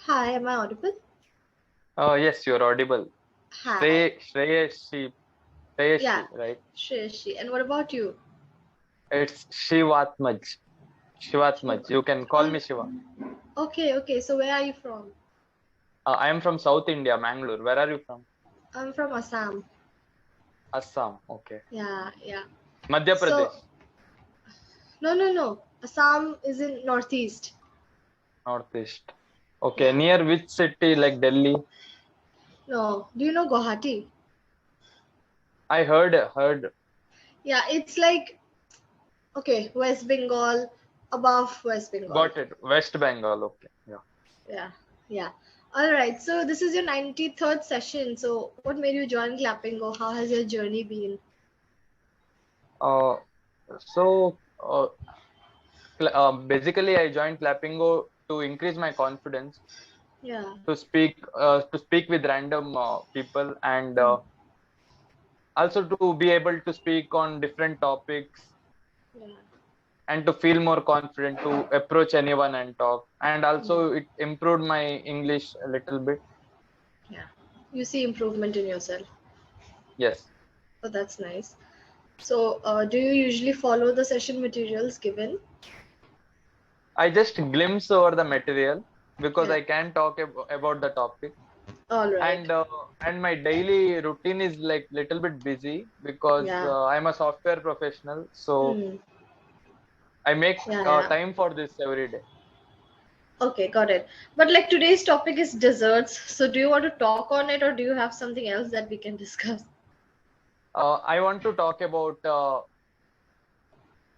Hi, am I audible? Yes, you're audible. Hi. Yeah, Shreyashi, right? Shreyashi. And what about you? It's Shivatmaj. Shivatmaj. Shiva. You can call Oh, me Shiva. okay. So where are you from? I am from South India, Mangalore. Where are you from? I'm from Assam. Assam. Okay. Yeah. Madhya So, Pradesh, no. Assam is in northeast. Northeast. Okay. Yeah. Near which city, like Delhi? No. Do you know Guwahati? I heard. Yeah, it's like, okay, West Bengal, above West Bengal. Got it. West Bengal. Okay. Yeah. Yeah. Yeah. All right. So this is your 93rd session. So what made you join Clappingo? How has your journey been? Uh, so basically, I joined Clappingo to increase my confidence Yeah. to speak with random people and also to be able to speak on different topics Yeah. and to feel more confident to approach anyone and talk, and Yeah. also it improved my English a little bit. Yeah. You see improvement in yourself. Yes, Oh, that's nice. So, do you usually follow the session materials given? I just glimpse over the material because Yeah. I can talk about the topic, All right. and and my daily routine is like little bit busy because Yeah. I'm a software professional, so Hmm. I make Yeah. time for this every day. Okay, got it. But like today's topic is desserts. So, do you want to talk on it or do you have something else that we can discuss? I want to talk about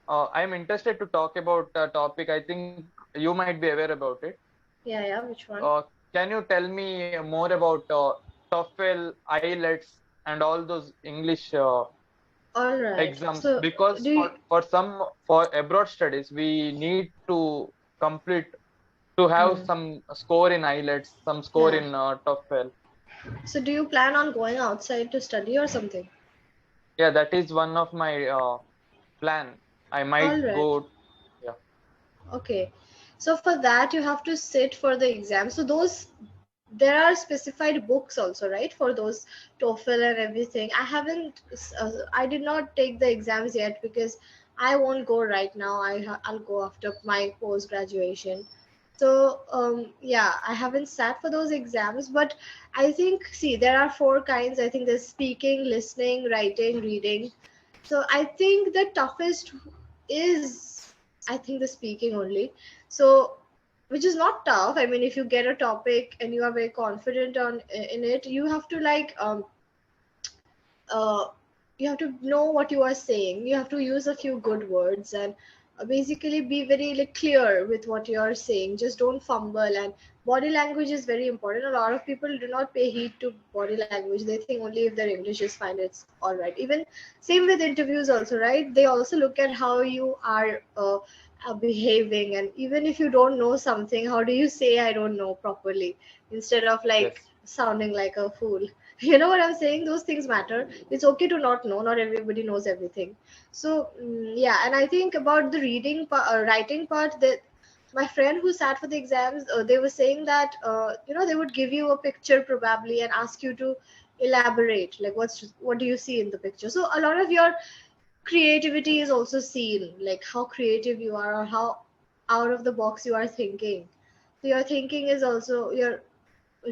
I'm interested to talk about a topic. I think you might be aware about it. Yeah. Which one? Uh, can you tell me more about TOEFL, IELTS, and all those English All right. exams? So, Because do you, for abroad studies, we need to complete to have hmm, some score in IELTS, some score yeah. in TOEFL. So, do you plan on going outside to study or something? Yeah, that is one of my plan. I All might right. go. Yeah. Okay. So for that you have to sit for the exam. So those there are specified books also, right? For those TOEFL and everything. I did not take the exams yet because I won't go right now. I'll go after my post graduation. So yeah, I haven't sat for those exams, but I think see there are four kinds. I think there's speaking, listening, writing, reading. So I think the toughest is I think the speaking only. So which is not tough. I mean, if you get a topic and you are very confident on in it, you have to like uh, you have to know what you are saying. You have to use a few good words and basically be very like clear with what you are saying. Just don't fumble. And body language is very important. A lot of people do not pay heed to body language. They think only if their English is fine, it's all right. Even same with interviews also, right? They also look at how you are behaving, and even if you don't know something, how do you say I don't know properly instead of like Yes. sounding like a fool. You know what I'm saying? Those things matter. It's okay to not know. Not everybody knows everything. So yeah, and I think about the writing part, that my friend who sat for the exams, they were saying that they would give you a picture probably and ask you to elaborate, like what do you see in the picture. So a lot of your creativity is also seen, like how creative you are or how out of the box you are thinking. So your thinking is also your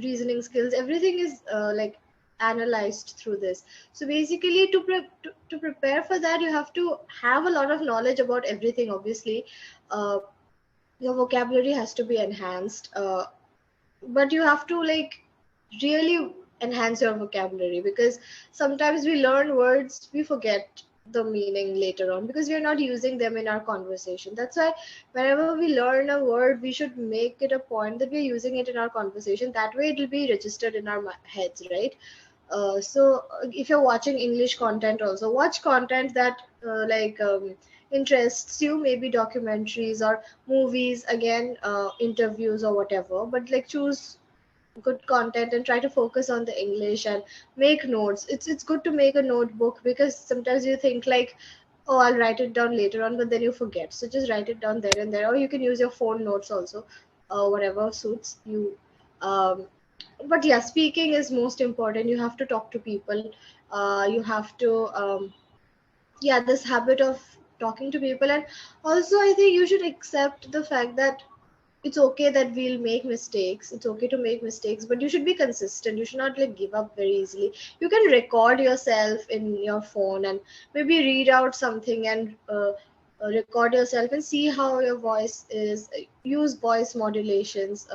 reasoning skills, everything is like analyzed through this. So basically to prepare for that, you have to have a lot of knowledge about everything, obviously. uh, your vocabulary has to be enhanced, but you have to like really enhance your vocabulary, because sometimes we learn words, we forget the meaning later on because we are not using them in our conversation. That's why whenever we learn a word, we should make it a point that we're using it in our conversation. That way it will be registered in our heads, right? If you're watching English content, also watch content that interests you, maybe documentaries or movies, again interviews or whatever, but like choose good content and try to focus on the English and make notes. It's good to make a notebook, because sometimes you think like, oh, I'll write it down later on, but then you forget. So just write it down there and there, or you can use your phone notes also, whatever suits you. um, but yeah, speaking is most important. You have to talk to people. You have to yeah, this habit of talking to people. And also I think you should accept the fact that it's okay that we'll make mistakes. It's okay to make mistakes, but you should be consistent. You should not like give up very easily. You can record yourself in your phone and maybe read out something and record yourself and see how your voice is. Use voice modulations.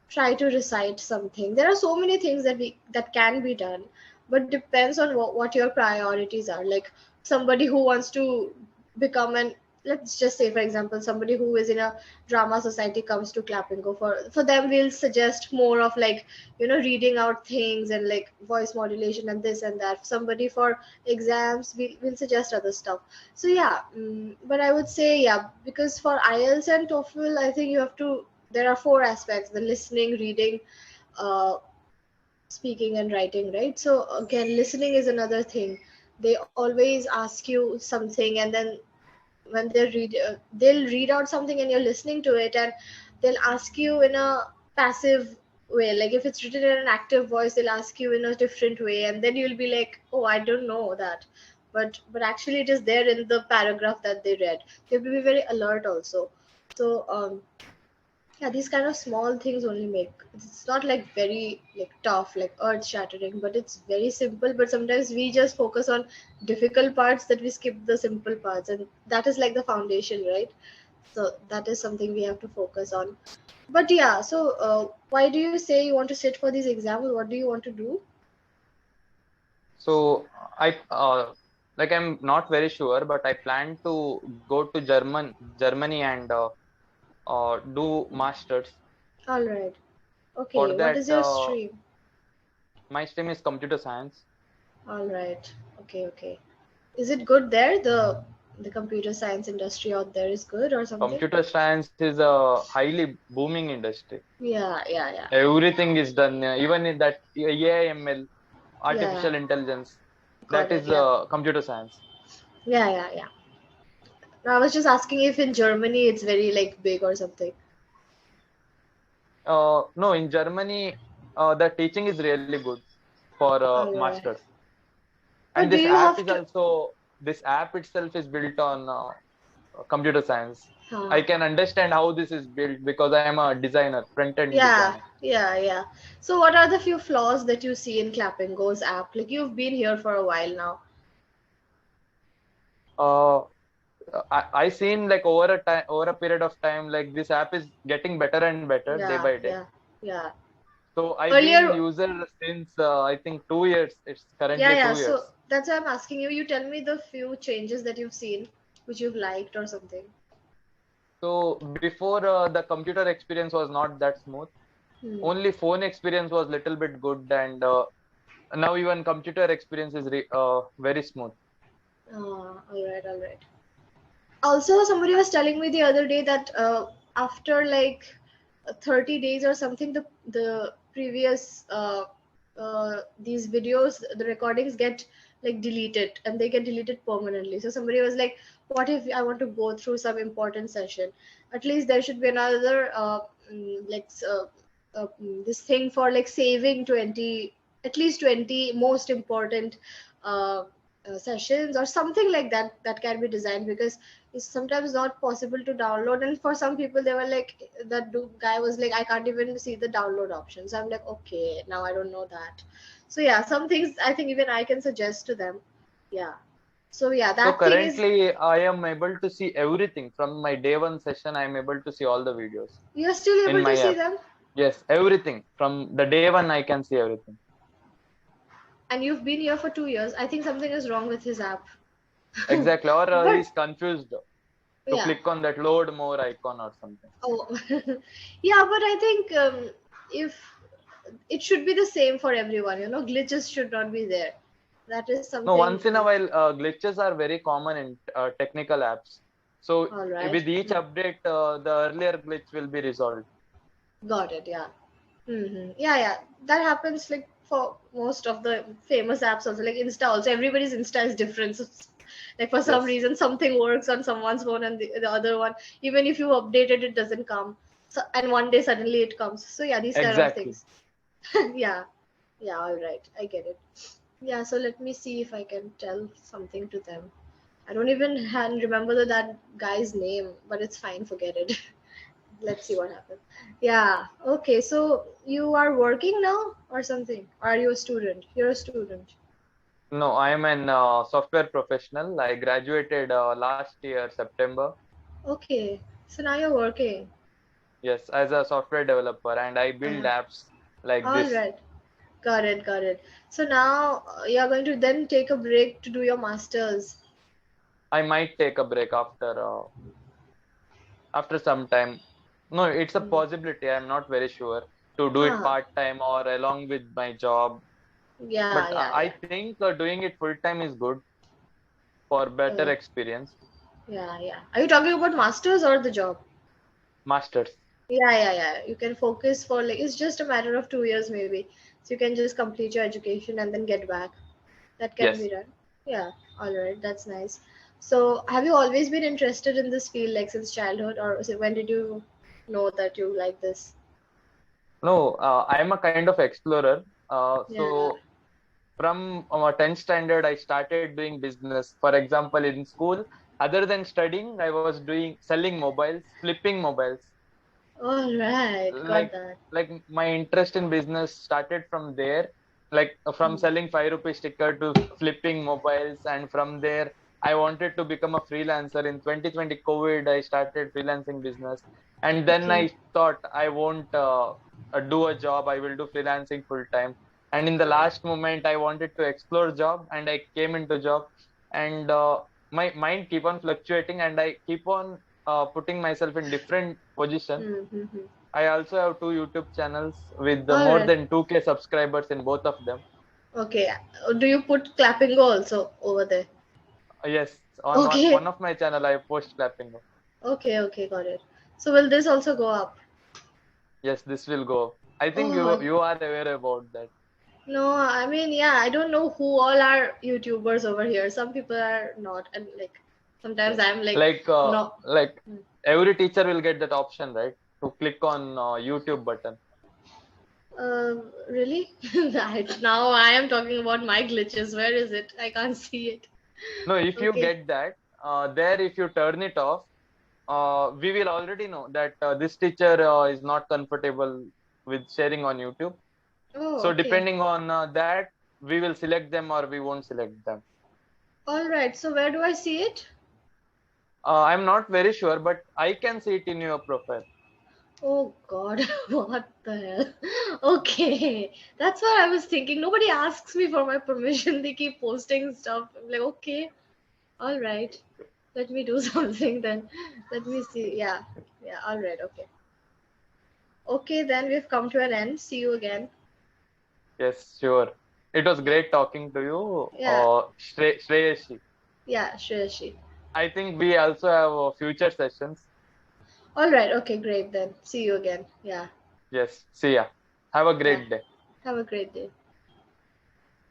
Try to recite something. There are so many things that can be done, but depends on what your priorities are. Like somebody who wants to become an, let's just say for example, somebody who is in a drama society comes to Clappingo. For them we'll suggest more of like, reading out things and like voice modulation and this and that. Somebody for exams we'll suggest other stuff. So yeah, but I would say yeah, because for IELTS and TOEFL I think you have to, there are four aspects: the listening, reading, uh, speaking, and writing, right? So again, listening is another thing. They always ask you something, and then when they'll read out something and you're listening to it, and they'll ask you in a passive way. Like if it's written in an active voice, they'll ask you in a different way, and then you'll be like, oh, I don't know that, but actually it is there in the paragraph that they read. You have to be very alert also. So yeah, these kind of small things only make, it's not like very like tough, like earth shattering, but it's very simple. But sometimes we just focus on difficult parts, that we skip the simple parts, and that is like the foundation, right? So that is something we have to focus on. But yeah, so why do you say you want to sit for these exams? What do you want to do? So I like I'm not very sure, but I plan to go to Germany and do masters. All right. For Okay, what that, is your stream? my stream is computer science. All right. Okay, okay. Is it good there? The computer science industry out there is good or something? Computer science is a highly booming industry. Yeah, yeah, yeah. Everything is done, even in that AI, ML, Yeah, artificial intelligence. got That it. is Yeah. computer science. Yeah, yeah, yeah. No, I was just asking if in Germany it's very like big or something. No, in Germany, the teaching is really good for All right. masters. And But do this you app have is to? also, this app itself is built on computer science. Huh. I can understand how this is built because I am a designer, front end Yeah, designer. yeah, yeah. So what are the few flaws that you see in Clappingo's app? Like you've been here for a while now. Uh, I seen like over a time, over a period of time, like this app is getting better and better day Yeah, by day. yeah, yeah. So I've been Earlier, user since I think 2 years. It's yeah, currently yeah. two So years. that's why I'm asking you. You tell me the few changes that you've seen, which you've liked or something. So before the computer experience was not that smooth. Hmm. Only phone experience was little bit good, and now even computer experience is very smooth. All right, all right. Also, somebody was telling me the other day that after like 30 days or something, the previous these videos, the recordings get like deleted, and they get deleted permanently. So somebody was like, what if I want to go through some important session? At least there should be another this thing for like saving 20, at least 20 most important uh, sessions or something like that, that can be designed, because it's sometimes not possible to download. And for some people they were like, that guy was like, I can't even see the download option. So I'm like, okay, now I don't know that. So yeah, some things I think even I can suggest to them. Yeah. So yeah, So that thing is, currently I am able to see everything from my day one session. I am able to see all the videos you're still in able my to see app. them, Yes, everything from the day one I can see everything. and you've been here for 2 years. I think something is wrong with his app. Exactly. Or But he's confused to yeah. click on that load more icon or something. Oh, yeah, but I think if it should be the same for everyone, glitches should not be there. That is No, something. once in a while, glitches are very common in technical apps. So All right. with each update, the earlier glitch will be resolved. Got it. Yeah. Yeah, yeah. That happens like for most of the famous apps also, like Insta also. Everybody's Insta is different. So, like for some Yes. reason, something works on someone's phone and the other one, even if you update it, it doesn't come. So, and one day suddenly it comes. So yeah, these kind of Exactly. things. Yeah, yeah, all right, I get it. Yeah, so let me see if I can tell something to them. I don't even remember that guy's name, but it's fine, forget it. Let's see what happens. Yeah, okay, so you are working now or something? Or are you a student? You're a student. No, I am an software professional. I graduated last year, September. Okay, so now you're working. Yes, as a software developer, and I build Uh, apps like all this. right, got it, got it. So now you're going to then take a break to do your masters. I might take a break after some time. No, it's a Mm. possibility. I'm not very sure to do it Huh. part time or along with my job. Yeah, But yeah, I yeah. think doing it full time is good for better Uh, experience. yeah, yeah. Are you talking about masters or the job? Masters. Yeah, yeah, yeah. You can focus for like it's just a matter of 2 years maybe. So you can just complete your education and then get back. That can be Yes. done. Yeah, all right. That's nice. So have you always been interested in this field like since childhood, or when did you know that you like this? No, I am a kind of explorer. Yeah. So from 10th standard, I started doing business. For example, in school, other than studying, I was doing selling mobiles, flipping mobiles. All right. Got like that. my interest in business started from there, like from Hmm. selling 5 rupee sticker to flipping mobiles, and from there I wanted to become a freelancer. In 2020 COVID, I started freelancing business, and then Okay. I thought I won't do a job, I will do freelancing full time. And in the last moment I wanted to explore job, and I came into job, and my mind keep on fluctuating, and I keep on putting myself in different position. Mm-hmm. I also have two YouTube channels with All more right. than 2K subscribers in both of them. Okay. Do you put Clappingo also over there? Yes, on one Okay. of my channel I post Clappingo. Okay. Okay. Got it. So will this also go up? Yes, this will go. I think Oh, you are aware about that. no, I mean, yeah, I don't know who all are YouTubers over here. Some people are not, and like sometimes Yes, I'm like, no. like Hmm. every teacher will get that option, right? To click on YouTube button. Really? Now I am talking about my glitches. Where is it? I can't see it. No, if you Okay. get that, there if you turn it off, we will already know that this teacher is not comfortable with sharing on YouTube. Oh, So okay. depending on that, we will select them or we won't select them. All right. So where do I see it? I'm not very sure, but I can see it in your profile. Oh God, what the hell? Okay, that's what I was thinking. Nobody asks me for my permission. They keep posting stuff. I'm like, okay, all right. Let me do something then. Let me see. Yeah, yeah, all right, okay. Okay, then we've come to an end. See you again. Yes, sure. It was Yeah, great talking to you, yeah, Shreyashi. yeah, Shreyashi. I think we also have future sessions. All right, okay, great then. See you again. Yeah, Yes, see ya. Have a yeah. great day. Have a great day.